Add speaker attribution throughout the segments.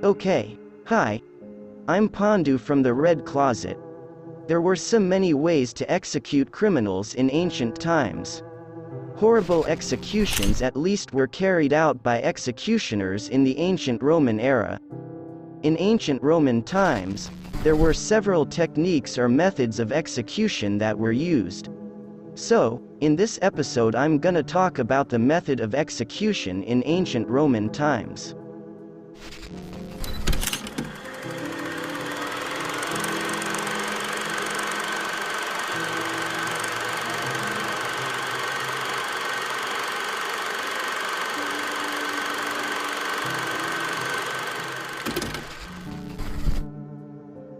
Speaker 1: Okay. Hi. I'm Pandu from the Red Closet. There were so many ways to execute criminals in ancient times. Horrible executions at least were carried out by executioners in the ancient Roman era. In ancient Roman times, there were several techniques or methods of execution that were used. So, in this episode I'm gonna talk about the method of execution in ancient Roman times.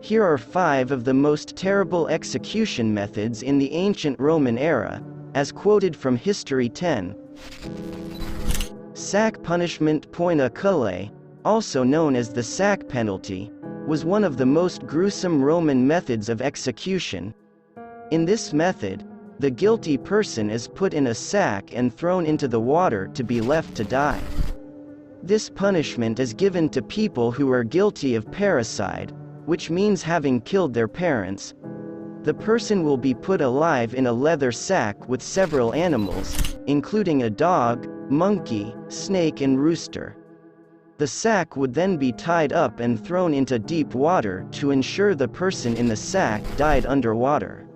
Speaker 1: Here are 5 of the most terrible execution methods in the ancient Roman era, as quoted from History 10. Sac punishment poina cullae, also known as the sack penalty, was one of the most gruesome Roman methods of execution. In this method, the guilty person is put in a sack and thrown into the water to be left to die. This punishment is given to people who are guilty of parricide, which means having killed their parents. The person will be put alive in a leather sack with several animals, including a dog, monkey, snake and rooster. The sack would then be tied up and thrown into deep water to ensure the person in the sack died underwater.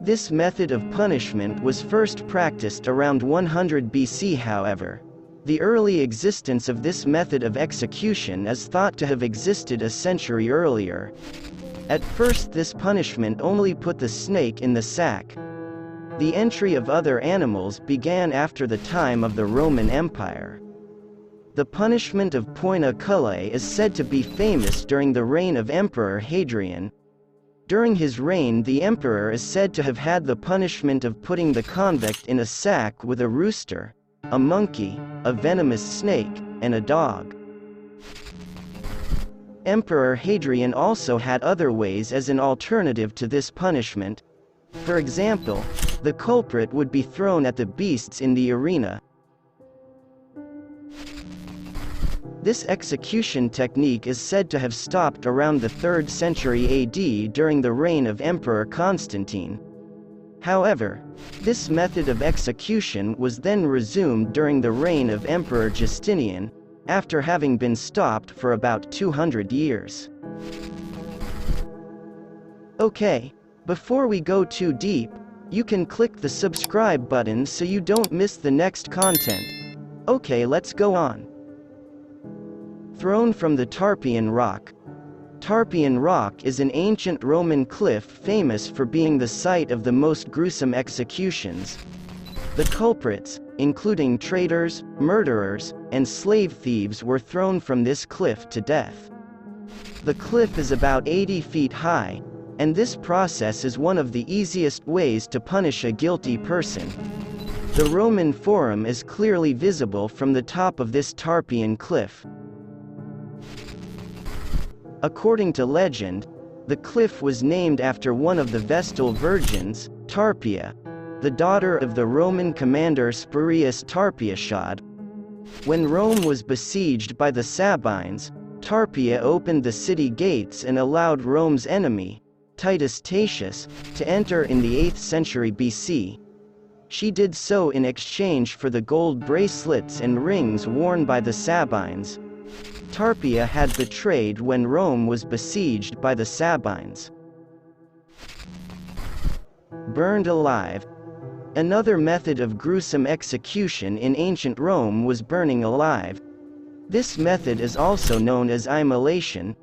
Speaker 1: This method of punishment was first practiced around 100 BC. However, the early existence of this method of execution is thought to have existed a century earlier. At first this punishment only put the snake in the sack. The entry of other animals began after the time of the Roman Empire. The punishment of poina cullae is said to be famous during the reign of Emperor Hadrian. During his reign the emperor is said to have had the punishment of putting the convict in a sack with a rooster, a monkey, a venomous snake, and a dog. Emperor Hadrian also had other ways as an alternative to this punishment. For example, the culprit would be thrown at the beasts in the arena. This execution technique is said to have stopped around the 3rd century AD during the reign of Emperor Constantine. However, this method of execution was then resumed during the reign of Emperor Justinian, after having been stopped for about 200 years. Okay, before we go too deep, you can click the subscribe button so you don't miss the next content. Okay, let's go on. Thrown from the Tarpian Rock. Tarpian Rock is an ancient Roman cliff famous for being the site of the most gruesome executions. The culprits, including traitors, murderers, and slave thieves, were thrown from this cliff to death. The cliff is about 80 feet high, and this process is one of the easiest ways to punish a guilty person. The Roman Forum is clearly visible from the top of this Tarpian cliff. According to legend, the cliff was named after one of the Vestal Virgins, Tarpia, the daughter of the Roman commander Spurius Tarpiashad. When Rome was besieged by the Sabines, Tarpia opened the city gates and allowed Rome's enemy, Titus Tatius, to enter in the 8th century BC. She did so in exchange for the gold bracelets and rings worn by the Sabines. Tarpia had betrayed when Rome was besieged by the Sabines. Burned alive. Another method of gruesome execution in ancient Rome was burning alive. This method is also known as immolation.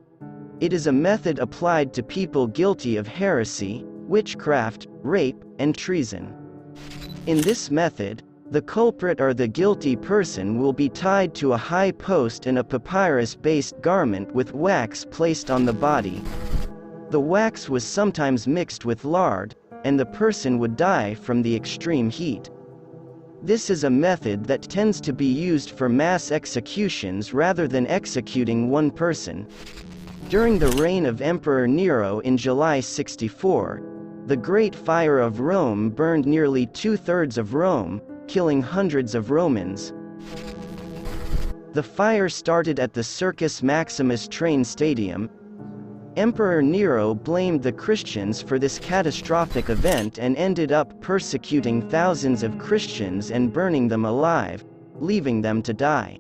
Speaker 1: It is a method applied to people guilty of heresy, witchcraft, rape, and treason. In this method, the culprit or the guilty person will be tied to a high post in a papyrus-based garment with wax placed on the body. The wax was sometimes mixed with lard, and the person would die from the extreme heat. This is a method that tends to be used for mass executions rather than executing one person. During the reign of Emperor Nero in July 64, the Great Fire of Rome burned nearly 2/3 of Rome, killing hundreds of Romans. The fire started at the Circus Maximus train stadium. Emperor Nero blamed the Christians for this catastrophic event and ended up persecuting thousands of Christians and burning them alive, leaving them to die.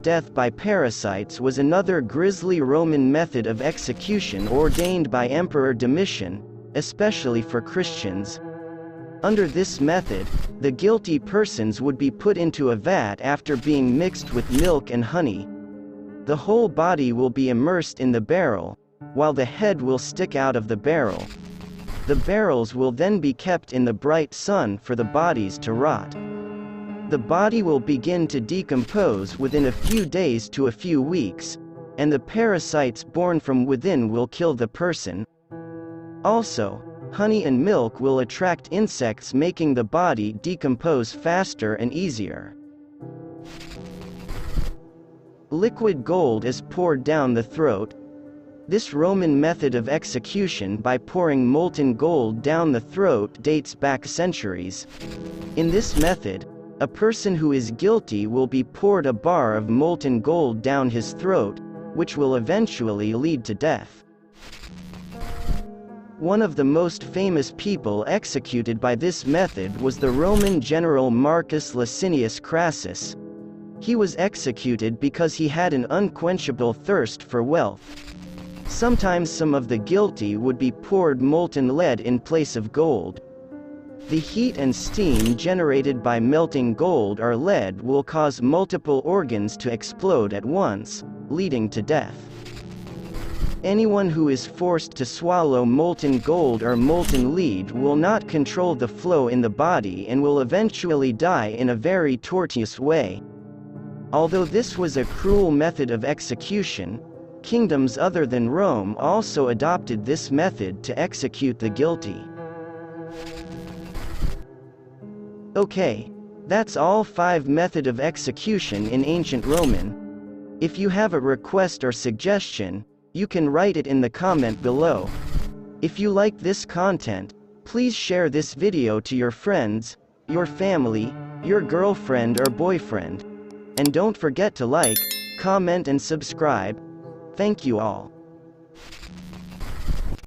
Speaker 1: Death by parasites was another grisly Roman method of execution ordained by Emperor Domitian, especially for Christians. Under this method, the guilty persons would be put into a vat after being mixed with milk and honey. The whole body will be immersed in the barrel, while the head will stick out of the barrel. The barrels will then be kept in the bright sun for the bodies to rot. The body will begin to decompose within a few days to a few weeks, and the parasites born from within will kill the person. Also, honey and milk will attract insects, making the body decompose faster and easier. Liquid gold is poured down the throat. This Roman method of execution by pouring molten gold down the throat dates back centuries. In this method, a person who is guilty will be poured a bar of molten gold down his throat, which will eventually lead to death. One of the most famous people executed by this method was the Roman general Marcus Licinius Crassus. He was executed because he had an unquenchable thirst for wealth. Sometimes some of the guilty would be poured molten lead in place of gold. The heat and steam generated by melting gold or lead will cause multiple organs to explode at once, leading to death. Anyone who is forced to swallow molten gold or molten lead will not control the flow in the body and will eventually die in a very tortuous way. Although this was a cruel method of execution, kingdoms other than Rome also adopted this method to execute the guilty. Okay, that's all 5 methods of execution in ancient Roman. If you have a request or suggestion, you can write it in the comment below. If you like this content, please share this video to your friends, your family, your girlfriend or boyfriend. And don't forget to like, comment and subscribe. Thank you all.